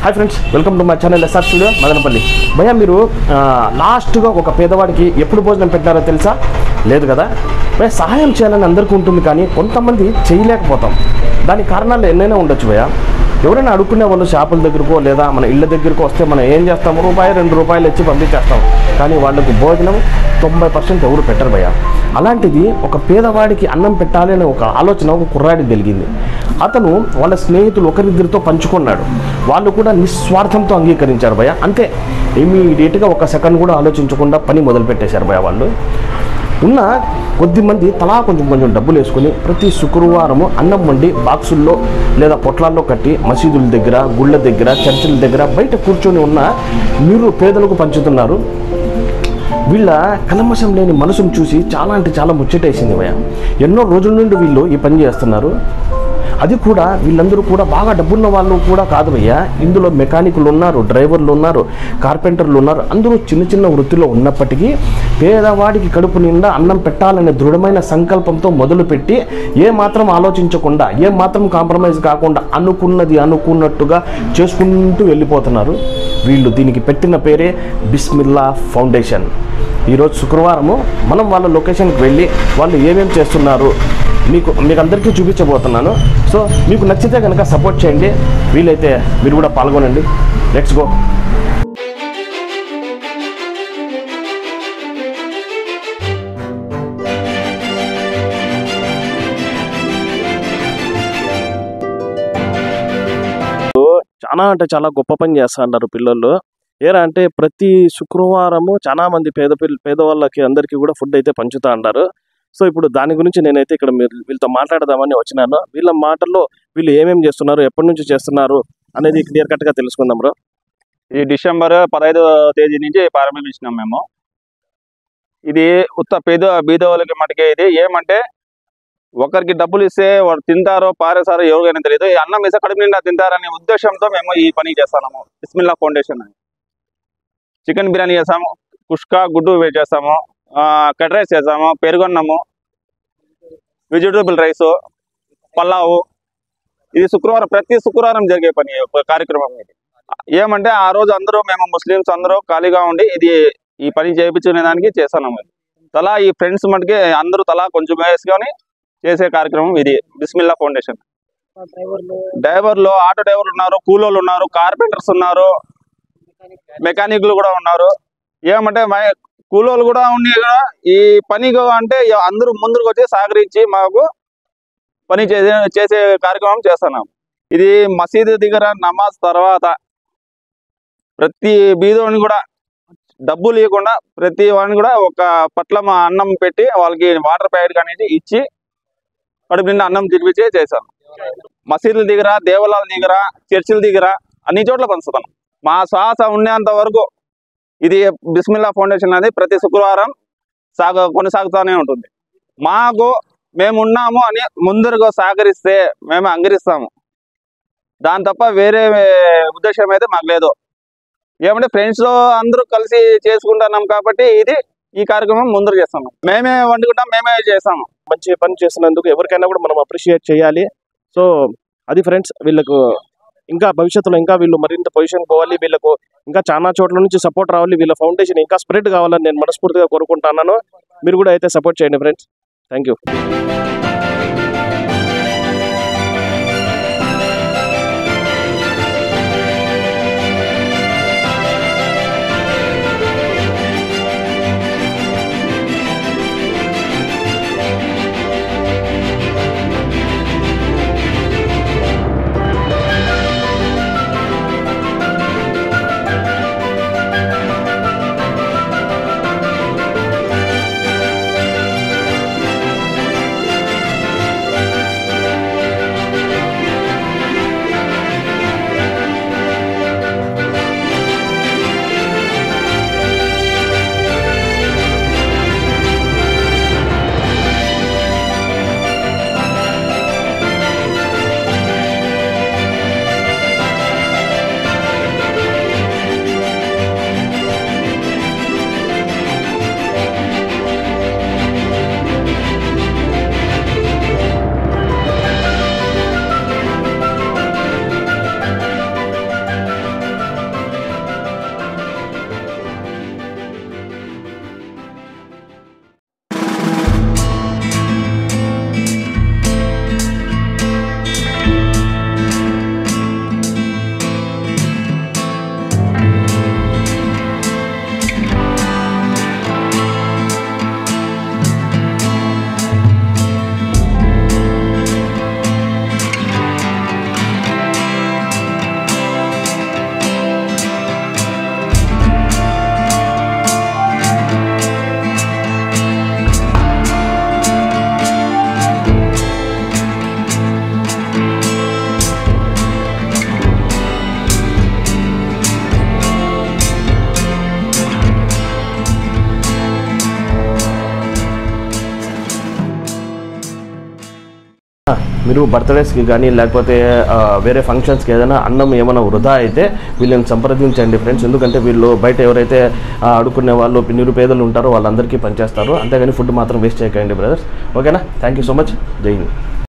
Hi friends, welcome to my channel SR studio Madanapalle. భయ్యా, మీరు లాస్ట్గా ఒక పేదవాడికి ఎప్పుడు భోజనం పెట్టారో తెలుసా? లేదు కదా భయ్యా. సహాయం చేయాలని అందరికీ ఉంటుంది, కానీ కొంతమంది చేయలేకపోతాం. దానికి కారణాలు ఎన్నైనా ఉండొచ్చు భయ్యా. ఎవరైనా అడుక్కునే వాళ్ళు షాపుల దగ్గరకో లేదా మన ఇళ్ళ దగ్గరకో వస్తే మనం ఏం చేస్తాము, ₹2 ఇచ్చి పంపించేస్తాం. కానీ వాళ్ళకు భోజనం 90% ఎవరు పెట్టరు భయ్యా. అలాంటిది ఒక పేదవాడికి అన్నం పెట్టాలి అనే ఒక ఆలోచన ఒక కుర్రాడికి కలిగింది. అతను వాళ్ళ స్నేహితులు ఒకరిద్దరితో పంచుకున్నాడు. వాళ్ళు కూడా నిస్వార్థంతో అంగీకరించారు భయ్యా. అంతే, ఇమీడియట్గా ఒక సెకండ్ కూడా ఆలోచించకుండా పని మొదలుపెట్టేశారు భయ్యా. వాళ్ళు ఉన్న కొద్దిమంది తలా కొంచెం డబ్బులు వేసుకొని ప్రతి శుక్రవారము అన్నం వండి బాక్సుల్లో లేదా పొట్లాల్లో కట్టి మసీదుల దగ్గర, గుళ్ళ దగ్గర, చర్చిల దగ్గర బయట కూర్చొని ఉన్న మీరు పేదలకు పంచుతున్నారు. వీళ్ళ కల్మషం లేని మనసును చూసి చాలా అంటే చాలా ముచ్చటేసింది భయ్యా. ఎన్నో రోజుల నుండి వీళ్ళు ఈ పని చేస్తున్నారు. అది కూడా వీళ్ళందరూ కూడా బాగా డబ్బున్న వాళ్ళు కూడా కాదు భయ్యా. ఇందులో మెకానికులు ఉన్నారు, డ్రైవర్లు ఉన్నారు, కార్పెంటర్లు ఉన్నారు. అందరూ చిన్న వృత్తిలో ఉన్నప్పటికీ పేదవాడికి కడుపు నిండా అన్నం పెట్టాలనే దృఢమైన సంకల్పంతో మొదలుపెట్టి ఏమాత్రం ఆలోచించకుండా, ఏమాత్రం కాంప్రమైజ్ కాకుండా అనుకున్నది అనుకున్నట్టుగా చేసుకుంటూ వెళ్ళిపోతున్నారు. వీళ్ళు దీనికి పెట్టిన పేరే బిస్మిల్లా ఫౌండేషన్. ఈరోజు శుక్రవారము మనం వాళ్ళ లొకేషన్కి వెళ్ళి వాళ్ళు ఏమేమి చేస్తున్నారు మీకు అందరికీ చూపించబోతున్నాను. సో మీకు నచ్చితే కనుక సపోర్ట్ చేయండి, వీలైతే మీరు కూడా పాల్గొనండి. Let's go. చాలా అంటే చాలా గొప్ప పని చేస్తున్నారు పిల్లలు. ఏరా అంటే ప్రతి శుక్రవారము చాలా మంది పేదవాళ్ళకి అందరికీ కూడా ఫుడ్ అయితే పంచుతా అన్నారు. సో ఇప్పుడు దాని గురించి నేనైతే ఇక్కడ వీళ్ళతో మాట్లాడదామని వచ్చినాను. వీళ్ళ మాటల్లో వీళ్ళు ఏమేమి చేస్తున్నారు, ఎప్పటి నుంచి చేస్తున్నారు అనేది క్లియర్ కట్గా తెలుసుకుందాం బ్రో. ఈ డిసెంబర్ 15వ తేదీ నుంచి ప్రారంభించినాం మేము. ఇది బీద వాళ్ళకి మటుకే. ఇది ఏమంటే ఒకరికి డబ్బులు ఇస్తే వాడు తింటారో పారేసారో ఎవరికైనా తెలియదు. ఈ అన్నం ఇస్తే కడుపు నిండా తింటారనే ఉద్దేశంతో మేము ఈ పని చేస్తున్నాము. బిస్మిల్లా ఫౌండేషన్ అని చికెన్ బిర్యానీ చేస్తాము, కుష్కా గుడ్డు చేస్తాము, కట్ రైస్ చేస్తాము, పెరుగన్నము, వెజిటబుల్ రైసు, పలావు. ఇది ప్రతి శుక్రవారం జరిగే కార్యక్రమం ఇది. ఏమంటే ఆ రోజు అందరూ మేము ముస్లిమ్స్ అందరూ ఖాళీగా ఉండి ఈ పని చేయించుకునే దానికి చేస్తున్నాము. తలా ఈ ఫ్రెండ్స్ మటుకి అందరూ తలా కొంచెం వేసుకొని చేసే కార్యక్రమం ఇది బిస్మిల్లా ఫౌండేషన్. డ్రైవర్లు, ఆటో డ్రైవర్లు ఉన్నారు, కూలోళ్ళు ఉన్నారు, కార్పెంటర్స్ ఉన్నారు, మెకానిక్లు కూడా ఉన్నారు. ఏమంటే కూలోళ్ళు కూడా ఉండి ఈ పని అంటే అందరూ ముందుకు వచ్చి సహకరించి మాకు పని చేసే కార్యక్రమం చేస్తున్నాం. ఇది మసీదు దగ్గర నమాజ్ తర్వాత ప్రతి బీదోని కూడా డబ్బులు ఇవ్వకుండా ప్రతి వాడిని కూడా ఒక పట్ల అన్నం పెట్టి వాళ్ళకి వాటర్ ప్యాకెట్ అనేది ఇచ్చి కడుపు నిండా అన్నం తినిపించి చేశాం. మసీదుల దగ్గర, దేవాలయాల దగ్గర, చర్చిల దగ్గర అన్ని చోట్ల పంచుతాం. మా శ్వాస ఉండేంత వరకు ఇది బిస్మిల్లా ఫౌండేషన్ అనేది ప్రతి శుక్రవారం కొనసాగుతూనే ఉంటుంది. మేము ఉన్నాము అని ముందరగా సహకరిస్తే మేము అంగరిస్తాము. దాని తప్ప వేరే ఉద్దేశం అయితే మాకు లేదు. ఏమంటే ఫ్రెండ్స్ అందరూ కలిసి చేసుకుంటున్నాం కాబట్టి ఈ కార్యక్రమం ముందర చేస్తాము. మేమే వండుకుంటాం, మేమే చేస్తాము. మంచి పని చేస్తున్నందుకు ఎవరికైనా కూడా మనం అప్రిషియేట్ చేయాలి. సో అది ఫ్రెండ్స్, వీళ్ళకు ఇంకా భవిష్యత్తులో ఇంకా వీళ్ళు మరింత పొజిషన్ పోవాలి. వీళ్ళకు ఇంకా చాలా చోట్ల నుంచి సపోర్ట్ రావాలి. వీళ్ళ ఫౌండేషన్ ఇంకా స్ప్రెడ్ కావాలని నేను మనస్ఫూర్తిగా కోరుకుంటున్నాను. మీరు కూడా అయితే సపోర్ట్ చేయండి ఫ్రెండ్స్. Thank you. మీరు బర్త్డేస్కి కానీ లేకపోతే వేరే ఫంక్షన్స్కి ఏదైనా అన్నం ఏమైనా వృధా అయితే వీళ్ళని సంప్రదించండి ఫ్రెండ్స్. ఎందుకంటే వీళ్ళు బయట ఎవరైతే అడుక్కునే వాళ్ళు నిరుపేదలు ఉంటారో వాళ్ళందరికీ పనిచేస్తారు. అంతేగాని ఫుడ్ మాత్రం వేస్ట్ చేయకండి బ్రదర్స్. ఓకేనా? Thank you so much. జై హింద్.